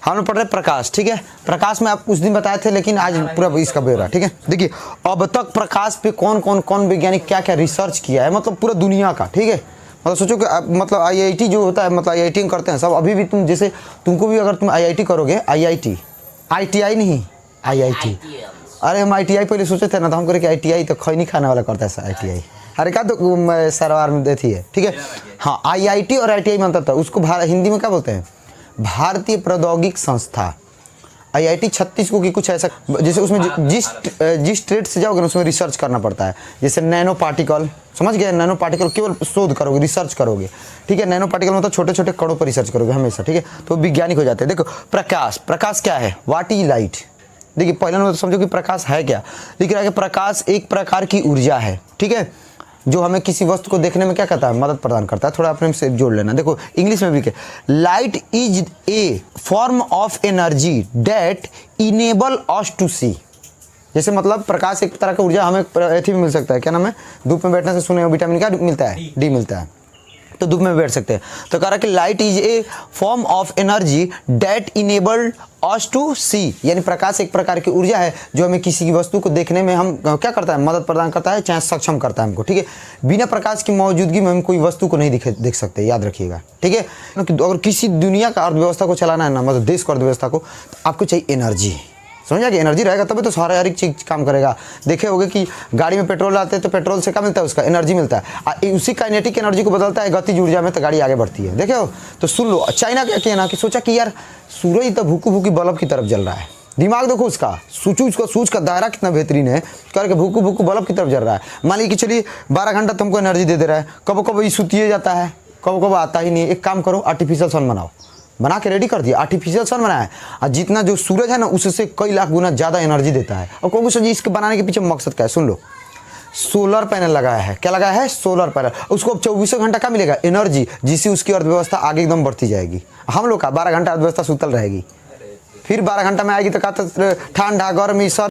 हम लोग पढ़ रहे प्रकाश, ठीक है। प्रकाश में आप उस दिन बताए थे, लेकिन आज पूरा इसका ब्यौरा, ठीक है। देखिए अब तक प्रकाश पे कौन वैज्ञानिक क्या क्या रिसर्च किया है, मतलब पूरा दुनिया का, ठीक है। मतलब सोचो कि मतलब IIT जो होता है, मतलब IIT करते हैं सब। अभी भी तुम जैसे तुमको भी अगर तुम IIT करोगे, IITI नहीं IIT, अरे हम ITI पहले सोचे थे ना, तो हम करे कि ITI तो खैनी खाने वाला करता है ITI, अरे क्या तो सरवार में देती है, ठीक है। हाँ IIT और ITI में अंतर था, उसको हिंदी में क्या बोलते हैं, भारतीय प्रौद्योगिक संस्था। IIT 36 को की कुछ ऐसा, जैसे उसमें जिस स्टेट से जाओगे ना उसमें रिसर्च करना पड़ता है। जैसे नैनो पार्टिकल, समझ गए, नैनो पार्टिकल केवल शोध करोगे, रिसर्च करोगे, ठीक है। नैनो पार्टिकल मतलब छोटे छोटे कणों पर रिसर्च करोगे हमेशा, ठीक है, तो वैज्ञानिक हो जाते हैं। देखो प्रकाश क्या है, व्हाट इज लाइट। देखिए पहले नंबर तो समझो कि प्रकाश है क्या। लिख रहा है कि प्रकाश एक प्रकार की ऊर्जा है, ठीक है, जो हमें किसी वस्तु को देखने में क्या करता है, मदद प्रदान करता है। थोड़ा अपने से जोड़ लेना। देखो इंग्लिश में भी क्या, light is a form of energy that enable us to see. जैसे मतलब प्रकाश एक तरह का ऊर्जा हमें ऐसे भी मिल सकता है, क्या नाम है, धूप में बैठने से सुने विटामिन क्या मिलता है, डी मिलता है, तो धूप में बैठ सकते हैं। तो कह रहा कि light is a form of energy that enabled us to see, यानी प्रकाश एक प्रकार की ऊर्जा है जो हमें किसी की वस्तु को देखने में हम क्या करता है, मदद प्रदान करता है, चाहे सक्षम करता है हमको, ठीक है। बिना प्रकाश की मौजूदगी में हम कोई वस्तु को नहीं देख सकते, याद रखिएगा, ठीक है। अगर किसी दुनिया का अर्थव्यवस्था को चलाना है ना, मतलब देश को अर्थव्यवस्था को, तो आपको चाहिए एनर्जी, समझा कि एनर्जी रहेगा तभी तो सारा हर एक चीज काम करेगा। देखे होगे कि गाड़ी में पेट्रोल आते हैं तो पेट्रोल से क्या मिलता है, उसका एनर्जी मिलता है, उसी काइनेटिक एनर्जी को बदलता है गतिज ऊर्जा में, तो गाड़ी आगे बढ़ती है। देखे हो, तो सुन लो, चाइना क्या किया ना कि सोचा कि यार सूरज तो भूकू भूकी बल्ब की तरफ जल रहा है, दिमाग देखो उसका, सूच का दायरा कितना बेहतरीन है, करके भूकू भूकू बल्ब की तरफ जल रहा है। मान लीजिए कि चलिए 12 घंटा तुमको एनर्जी दे रहा है, कब कब ये सुतिए जाता है, कब आता ही नहीं। एक काम करो, आर्टिफिशियल सन बनाओ, बना के रेडी कर दिया, आर्टिफिशियल सन बनाया, और जितना जो सूरज है ना उससे कई लाख गुना ज़्यादा एनर्जी देता है। और कौन सा इसके बनाने के पीछे मकसद क्या है, सुन लो, सोलर पैनल लगाया है। क्या लगाया है, सोलर पैनल। उसको 24 घंटा क्या मिलेगा, एनर्जी, जिससे उसकी अर्थव्यवस्था आगे एकदम बढ़ती जाएगी। हम लोग का 12 घंटा अर्थव्यवस्था सुतल रहेगी, फिर 12 घंटा में आएगी तो क्या, ठंडा गर्मी सब